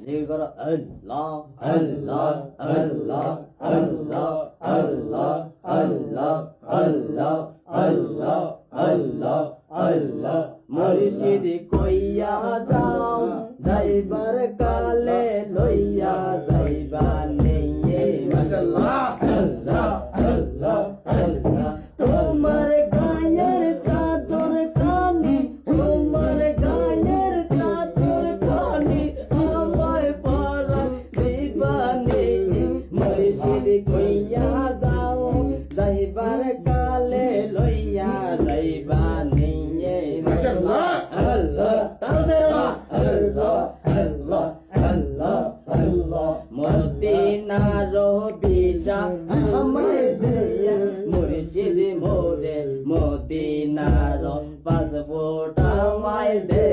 জিকির করো আল্লাহ আল্লাহ আল্লাহ আল্লাহ আল্লাহ আল্লাহ আল্লাহ আল্লাহ আল্লাহ আল্লাহ মুর্শিদ কইয়া যাও যাইবার কালে লইয়া যাইবা নেই মাশাআল্লাহ আল্লাহ আল্লাহ আল্লাহ তোমার গায়ের চাদর কানি তোমার গায়ের চাদর কানি আমায় পরা দিবা নেই মুর্শিদ কইয়া যাও যাইবার কালে লইয়া যাইবা নেই মাশাআল্লাহ আল্লাহ তাআলা আল্লাহ আল্লাহ আল্লাহ আল্লাহ মদিনার বিশা আমায় দিয়া মুর্শিদ মোরে মদিনার পাসপোর্ট আমায় দে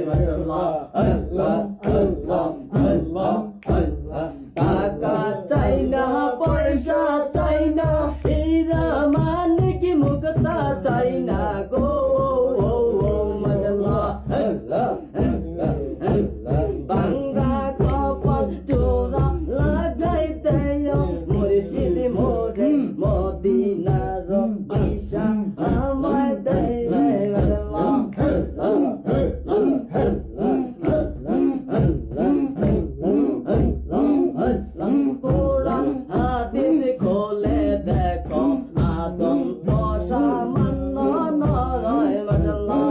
মাশাআল্লাহ আল্লাহ আল্লাহ আল্লাহ আল্লাহ টাকা চাই না পয়সা চাই না হীরা মানিক মুক্তা চাই না গো মাশাআল্লাহ আল্লাহ আল্লাহ আল্লাহ বাংলা কপাল চোরা লাগাইতে মুর্শিদ মোরে মদিনার বিশা আমায় দে মাশাআল্লাহ কোরআন হাদিস খোলে দেখো আদম তো সামান্য নয় মাশাআল্লাহ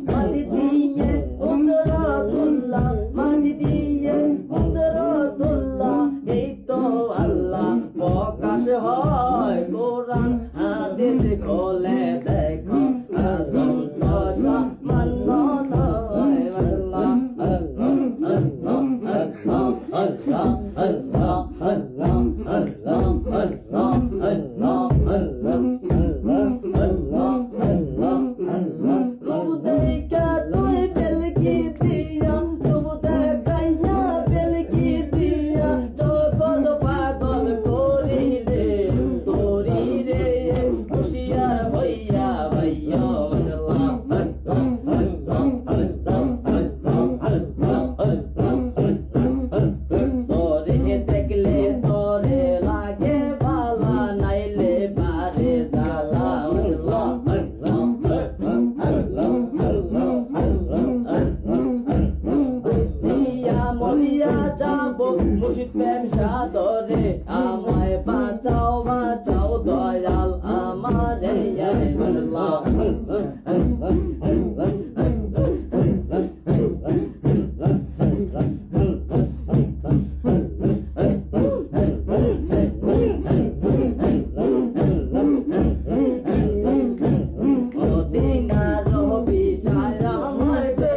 মাটি দিয়ে কুদরতুল্লাহ মাটি দিয়ে কুদরতুল্লাহ এই তো আল্লাহ প্রকাশ হয় কোরআন হাদিস খোলে দেখো আদম তো সামান্য নয় মাশাআল্লাহ আল্লাহ আল্লাহ আল্লাহ আল্লাহ আল্লাহ আল্লাহ আল্লাহ আল্লাহ আল্লাহ আল্লাহ আল্লাহ আল্লাহ প্রভু দেখা তুই বেলকি দিয়া প্রভু দেখাইয়া বেলকি দিয়া জগৎ পাগল করি রে তোরি রে খুশিয়ার হইয়া ভাইয়া মাশাআল্লাহ আল্লাহ আল্লাহ আল্লাহ আল্লাহ আল্লাহ তোরে দেখলে তোরে লাগে ভালা নাইলে বারে জালা আল্লাহ আল্লাহ আল্লাহ আল্লাহ দিয়া মরিয়া যাব মুর্শিদ প্রেম সাদরে আমায় বাঁচাও বাঁচাও দয়াল আমারে আল্লাহ মদিনার বিশাল আমার দে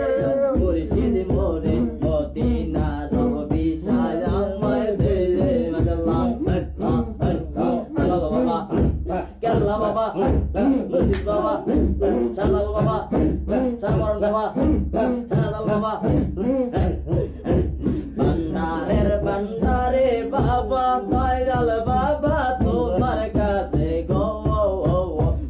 মুর্শিদ মোরে মদিনার বিশাল আমার দে মাশাআল্লাহ আল্লাহ বাবা কেল্লা বাবা মুর্শিদ বাবা শালা বাবা শালা বাবা শালা বাবা ভান্ডারের ভান্ডারে বাবা দয়াল বাবা তোমার কাছে গো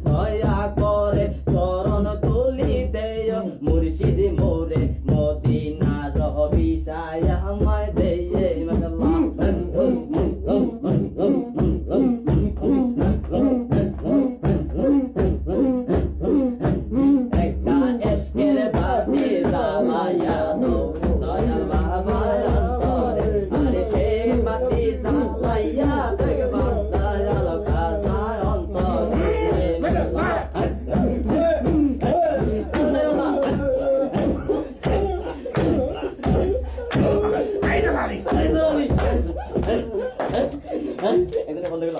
দয়া করে চরণ তুলি দেয় মুর্শিদ মোরে মদিনার বিশায় আমায় দেয় মাশাআল্লাহ একটা এশকের বাতি জ্বালায়া দো দয়াল বাবা অন্তরে আরে সে বাতি জ্বালাইয়া দেখবা দয়াল খাজা অন্তরে এখানে বন্ধ গেল